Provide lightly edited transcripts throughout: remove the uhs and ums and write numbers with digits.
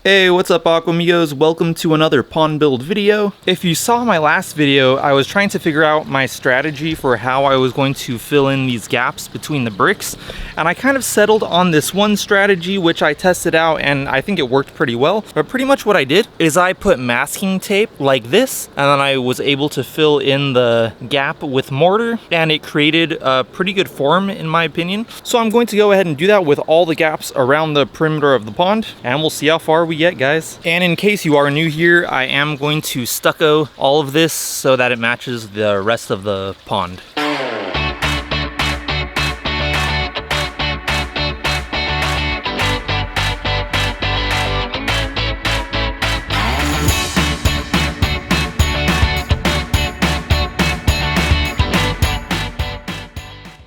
Hey, what's up Aquamigos? Welcome to another pond build video. If you saw my last video, I was trying to figure out my strategy for how I was going to fill in these gaps between the bricks, and I kind of settled on this one strategy which I tested out and I think it worked pretty well. But pretty much what I did is I put masking tape like this, and then I was able to fill in the gap with mortar, and it created a pretty good form in my opinion. So I'm going to go ahead and do that with all the gaps around the perimeter of the pond, and we'll see how far we get, guys. And in case you are new here, I am going to stucco all of this so that it matches the rest of the pond.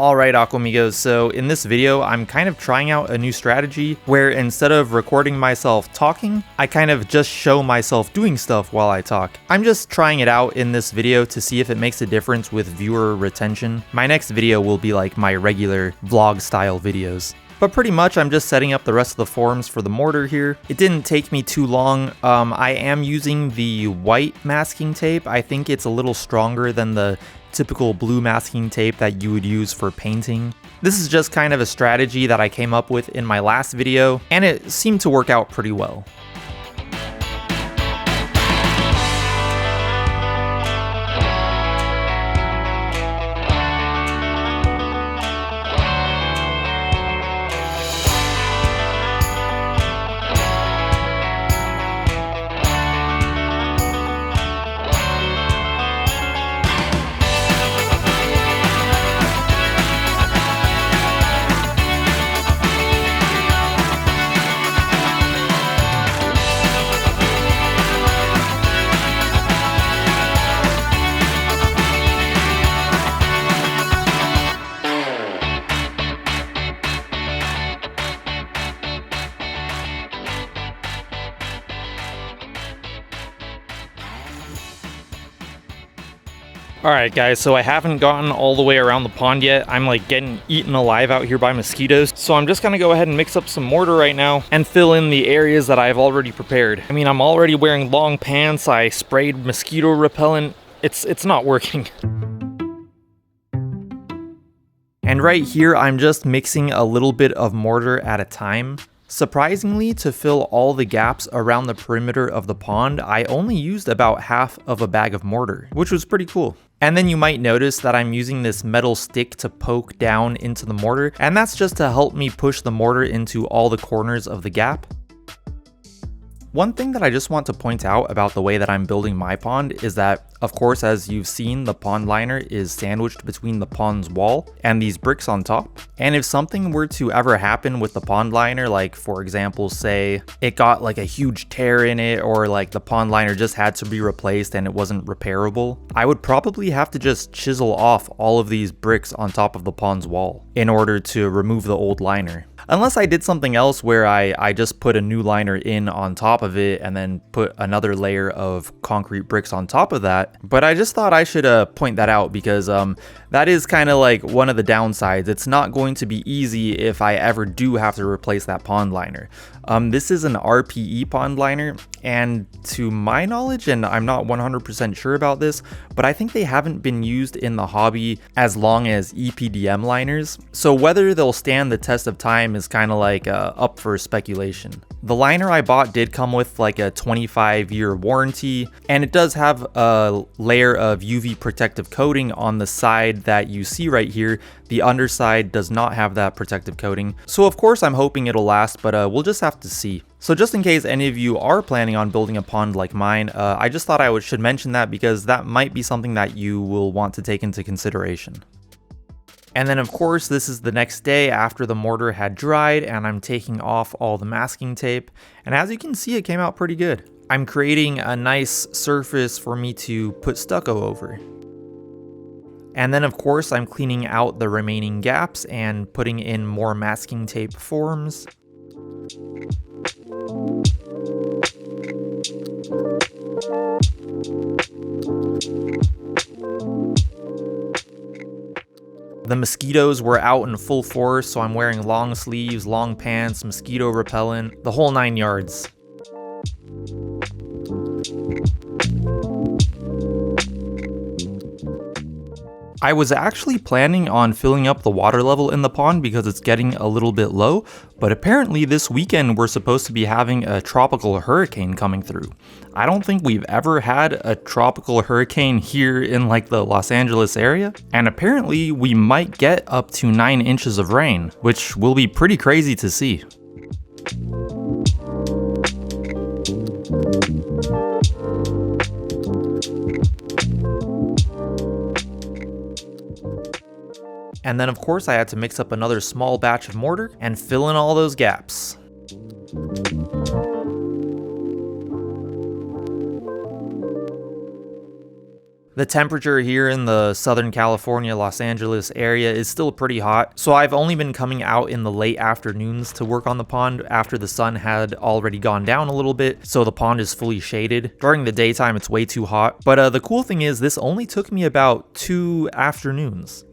Alright Aquamigos, so in this video I'm kind of trying out a new strategy where instead of recording myself talking, I kind of just show myself doing stuff while I talk. I'm just trying it out in this video to see if it makes a difference with viewer retention. My next video will be like my regular vlog style videos. But pretty much I'm just setting up the rest of the forms for the mortar here. It didn't take me too long. I am using the white masking tape. I think it's a little stronger than the typical blue masking tape that you would use for painting. This is just kind of a strategy that I came up with in my last video, and it seemed to work out pretty well. Alright guys, so I haven't gotten all the way around the pond yet. I'm like getting eaten alive out here by mosquitoes. So I'm just gonna go ahead and mix up some mortar right now and fill in the areas that I've already prepared. I mean, I'm already wearing long pants. I sprayed mosquito repellent. It's not working. And right here, I'm just mixing a little bit of mortar at a time. Surprisingly, to fill all the gaps around the perimeter of the pond, I only used about half of a bag of mortar, which was pretty cool. And then you might notice that I'm using this metal stick to poke down into the mortar, and that's just to help me push the mortar into all the corners of the gap. One thing that I just want to point out about the way that I'm building my pond is that, of course, as you've seen, the pond liner is sandwiched between the pond's wall and these bricks on top. And if something were to ever happen with the pond liner, like for example, say it got like a huge tear in it, or like the pond liner just had to be replaced and it wasn't repairable, I would probably have to just chisel off all of these bricks on top of the pond's wall in order to remove the old liner. Unless I did something else where I just put a new liner in on top of it and then put another layer of concrete bricks on top of that. But I just thought I should point that out because that is kind of like one of the downsides. It's not going to be easy if I ever do have to replace that pond liner. This is an RPE pond liner, and to my knowledge, and I'm not 100% sure about this, but I think they haven't been used in the hobby as long as EPDM liners. So whether they'll stand the test of time is kind of like up for speculation. The liner I bought did come with like a 25-year warranty, and it does have a layer of UV protective coating on the side that you see right here. The underside does not have that protective coating. So of course I'm hoping it'll last, but we'll just have to see. So just in case any of you are planning on building a pond like mine, I just thought I should mention that because that might be something that you will want to take into consideration. And then of course, this is the next day after the mortar had dried, and I'm taking off all the masking tape. And as you can see, it came out pretty good. I'm creating a nice surface for me to put stucco over. And then of course, I'm cleaning out the remaining gaps and putting in more masking tape forms. The mosquitoes were out in full force, so I'm wearing long sleeves, long pants, mosquito repellent, the whole 9 yards. I was actually planning on filling up the water level in the pond because it's getting a little bit low, but apparently this weekend we're supposed to be having a tropical hurricane coming through. I don't think we've ever had a tropical hurricane here in like the Los Angeles area, and apparently we might get up to 9 inches of rain, which will be pretty crazy to see. And then of course I had to mix up another small batch of mortar and fill in all those gaps. The temperature here in the Southern California, Los Angeles area is still pretty hot, so I've only been coming out in the late afternoons to work on the pond after the sun had already gone down a little bit, so the pond is fully shaded. During the daytime it's way too hot, but the cool thing is this only took me about 2 afternoons.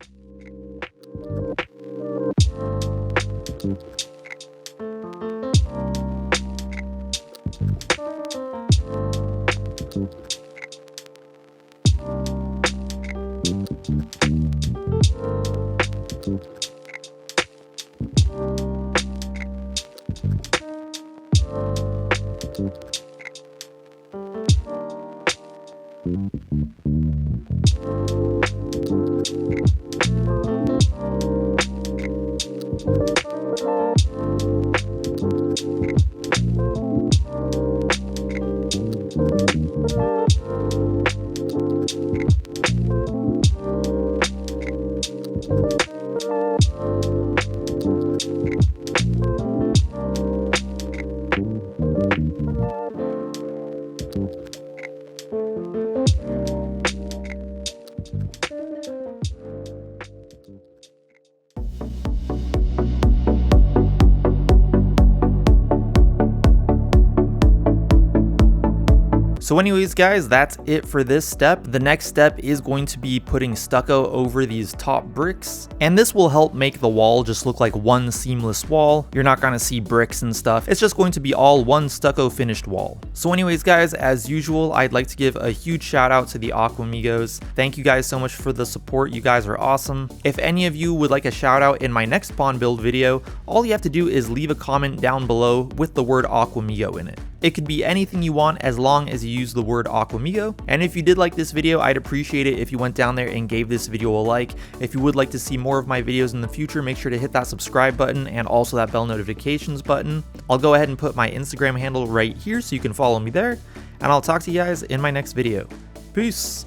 So anyways guys, that's it for this step. The next step is going to be putting stucco over these top bricks, and this will help make the wall just look like one seamless wall. You're not gonna see bricks and stuff. It's just going to be all one stucco finished wall. So anyways guys, as usual, I'd like to give a huge shout out to the Aquamigos. Thank you guys so much for the support. You guys are awesome. If any of you would like a shout out in my next pond build video, all you have to do is leave a comment down below with the word Aquamigo in it. It could be anything you want as long as you use the word Aquamigo. And if you did like this video, I'd appreciate it if you went down there and gave this video a like. If you would like to see more of my videos in the future, make sure to hit that subscribe button and also that bell notifications button. I'll go ahead and put my Instagram handle right here so you can follow me there. And I'll talk to you guys in my next video. Peace!